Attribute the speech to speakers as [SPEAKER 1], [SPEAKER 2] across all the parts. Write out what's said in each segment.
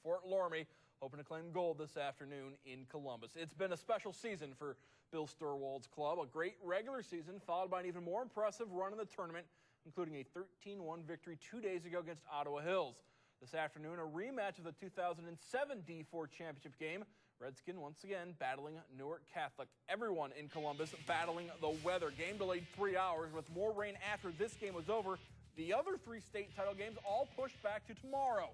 [SPEAKER 1] Fort Loramie hoping to claim gold this afternoon in Columbus. It's been a special season for Bill Sturwald's club. A great regular season followed by an even more impressive run in the tournament, including a 13-1 victory 2 days ago against Ottawa Hills. This afternoon, a rematch of the 2007 D4 championship game. Redskin once again battling Newark Catholic. Everyone in Columbus battling the weather. Game delayed 3 hours with more rain after this game was over. The other three state title games all pushed back to tomorrow.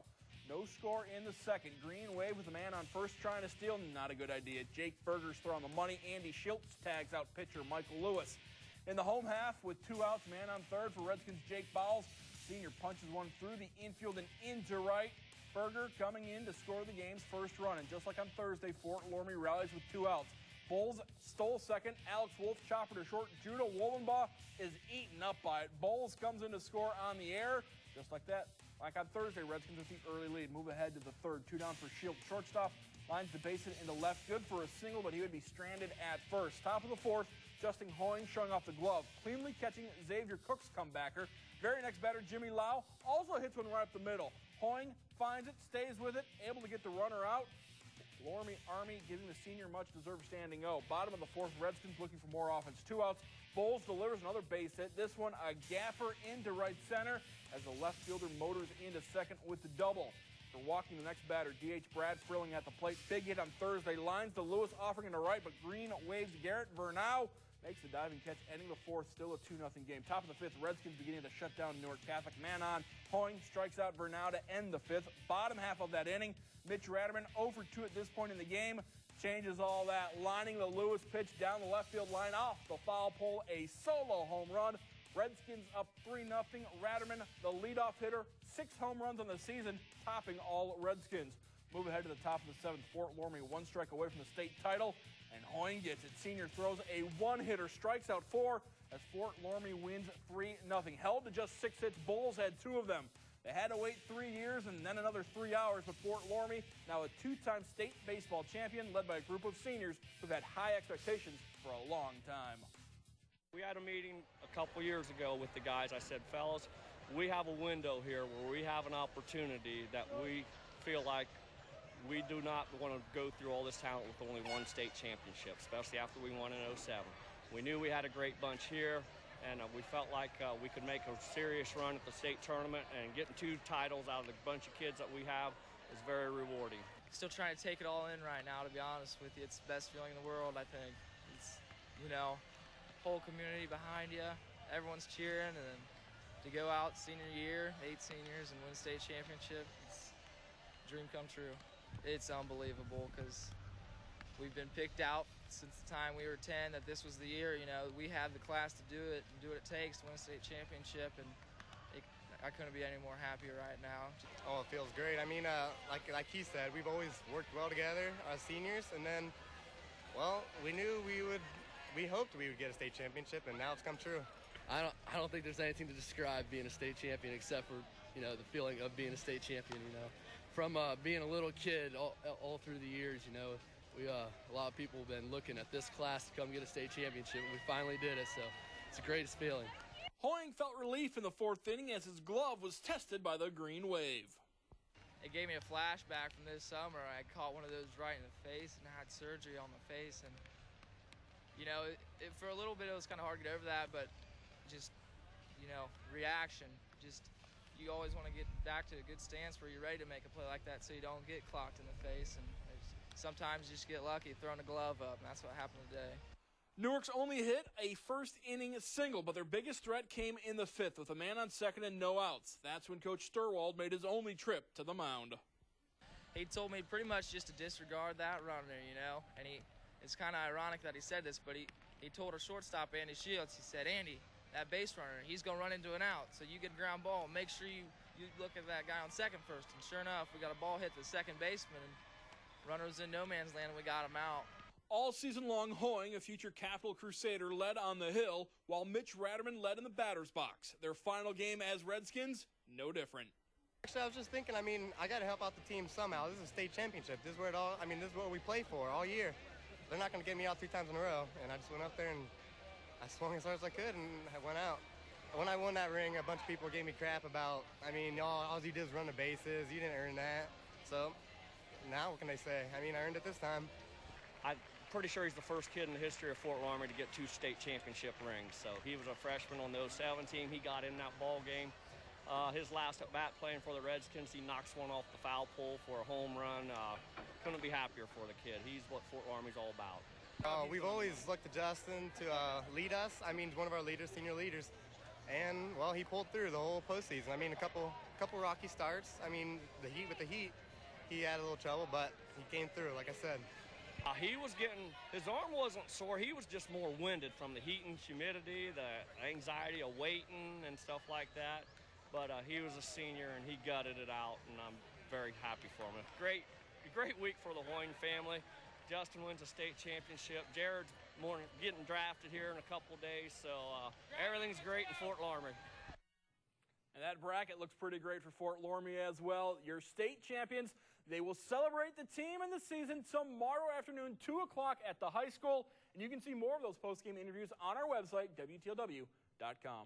[SPEAKER 1] No score in the second. Green Wave with a man on first trying to steal. Not a good idea. Jake Berger's throwing the money. Andy Schiltz tags out pitcher Michael Lewis. In the home half with 2 outs, man on third for Redskins' Jake Bowles. Senior punches one through the infield and into right. Berger coming in to score the game's first run. And just like on Thursday, Fort Loramie rallies with 2 outs. Bowles stole second. Alex Wolf chopper to short. Judah Wollenbaugh is eaten up by it. Bowles comes in to score on the air. Just like that. Like on Thursday, Redskins with the early lead. Move ahead to the third. 2 down for Shield. Shortstop lines the base hit into left. Good for a single, but he would be stranded at first. Top of the fourth, Justin Hoying showing off the glove. Cleanly catching Xavier Cook's comebacker. Very next batter, Jimmy Lau, also hits one right up the middle. Hoying finds it, stays with it, able to get the runner out. Loramie Army giving the senior much-deserved standing O. Bottom of the fourth, Redskins looking for more offense. 2 outs. Bowles delivers another base hit. This one a gapper into right center as the left fielder motors into second with the double. For walking the next batter, D.H. Brad Frilling at the plate. Big hit on Thursday. Lines to Lewis offering into right, but Green waves Garrett. Vernau makes the diving catch, ending the fourth. Still a 2-0 game. Top of the fifth, Redskins beginning to shut down Newark Catholic. Man on. Hoying strikes out Vernau to end the fifth. Bottom half of that inning, Mitch Ratterman 0 for 2 at this point in the game. Changes all that, lining the Lewis pitch down the left field line off the foul pole. A solo home run. Redskins up 3-0. Ratterman, the leadoff hitter, 6 home runs on the season, topping all Redskins. Move ahead to the top of the seventh. Fort Loramie 1 strike away from the state title, and Hoying gets it. Senior throws a 1-hitter, strikes out 4 as Fort Loramie wins 3-0. Held to just 6 hits. Bulls had 2 of them. They had to wait 3 years and then another 3 hours, but Fort Loramie, now a 2-time state baseball champion, led by a group of seniors who've had high expectations for a long time.
[SPEAKER 2] We had a meeting a couple years ago with the guys. I said, fellas, we have a window here where we have an opportunity that we feel like we do not want to go through all this talent with only 1 state championship, especially after we won in 07. We knew we had a great bunch here, and we felt like we could make a serious run at the state tournament, and getting 2 titles out of the bunch of kids that we have is very rewarding.
[SPEAKER 3] Still trying to take it all in right now, to be honest with you. It's the best feeling in the world, I think. It's, you know, whole community behind you, everyone's cheering, and then to go out senior year, 8 seniors, and win state championship, it's a dream come true. It's unbelievable because we've been picked out since the time we were 10 that this was the year. You know, we have the class to do it and do what it takes to win a state championship, and I couldn't be any more happier right now.
[SPEAKER 4] Oh, it feels great. I mean, like he said, we've always worked well together as seniors, and then, well, we hoped we would get a state championship, and now it's come true.
[SPEAKER 5] I don't think there's anything to describe being a state champion except for, you know, the feeling of being a state champion, you know. From being a little kid all through the years, you know, a lot of people have been looking at this class to come get a state championship, and we finally did it, so it's the greatest feeling.
[SPEAKER 1] Hoying felt relief in the 4th inning as his glove was tested by the Green Wave.
[SPEAKER 3] It gave me a flashback from this summer. I caught one of those right in the face and had surgery on the face, and you know, for a little bit it was kind of hard to get over that, but just, you know, reaction. Just, you always want to get back to a good stance where you're ready to make a play like that so you don't get clocked in the face, and sometimes you just get lucky throwing a glove up, and that's what happened today.
[SPEAKER 1] Newark's only hit a first-inning single, but their biggest threat came in the 5th with a man on second and no outs. That's when Coach Sturwald made his only trip to the mound.
[SPEAKER 3] He told me pretty much just to disregard that runner, you know, and it's kind of ironic that he said this, but he told our shortstop, Andy Shields, he said, Andy, that base runner, he's going to run into an out, so you get a ground ball. Make sure you look at that guy on second first. And sure enough, we got a ball hit the second baseman, and runner was in no man's land, and we got him out.
[SPEAKER 1] All season long, Hoying, a future Capital Crusader, led on the hill, while Mitch Ratterman led in the batter's box. Their final game as Redskins, no different.
[SPEAKER 4] Actually, I was just thinking, I mean, I got to help out the team somehow. This is a state championship. This is where this is what we play for all year. They're not going to get me out 3 times in a row, and I just went up there and I swung as hard as I could, and I went out. When I won that ring, a bunch of people gave me crap about, I mean, all you did was run the bases. You didn't earn that. So now what can they say? I mean, I earned it this time.
[SPEAKER 2] I'm pretty sure he's the first kid in the history of Fort Laramie to get 2 state championship rings. So he was a freshman on the 07 team. He got in that ball game. His last at bat playing for the Redskins, he knocks one off the foul pole for a home run. Couldn't be happier for the kid. He's what Fort Laramie's all about.
[SPEAKER 4] We've always looked to Justin to lead us. I mean, he's one of our leaders, senior leaders. And, well, he pulled through the whole postseason. I mean, a couple rocky starts. I mean, with the heat, he had a little trouble, but he came through, like I said.
[SPEAKER 2] His arm wasn't sore. He was just more winded from the heat and humidity, the anxiety of waiting and stuff like that. But he was a senior, and he gutted it out, and I'm very happy for him. A great week for the Hoyne family. Justin wins a state championship. Jared's getting drafted here in a couple of days, so everything's great in Fort Laramie.
[SPEAKER 1] And that bracket looks pretty great for Fort Laramie as well. Your state champions, they will celebrate the team and the season tomorrow afternoon, 2 o'clock at the high school. And you can see more of those post-game interviews on our website, WTLW.com.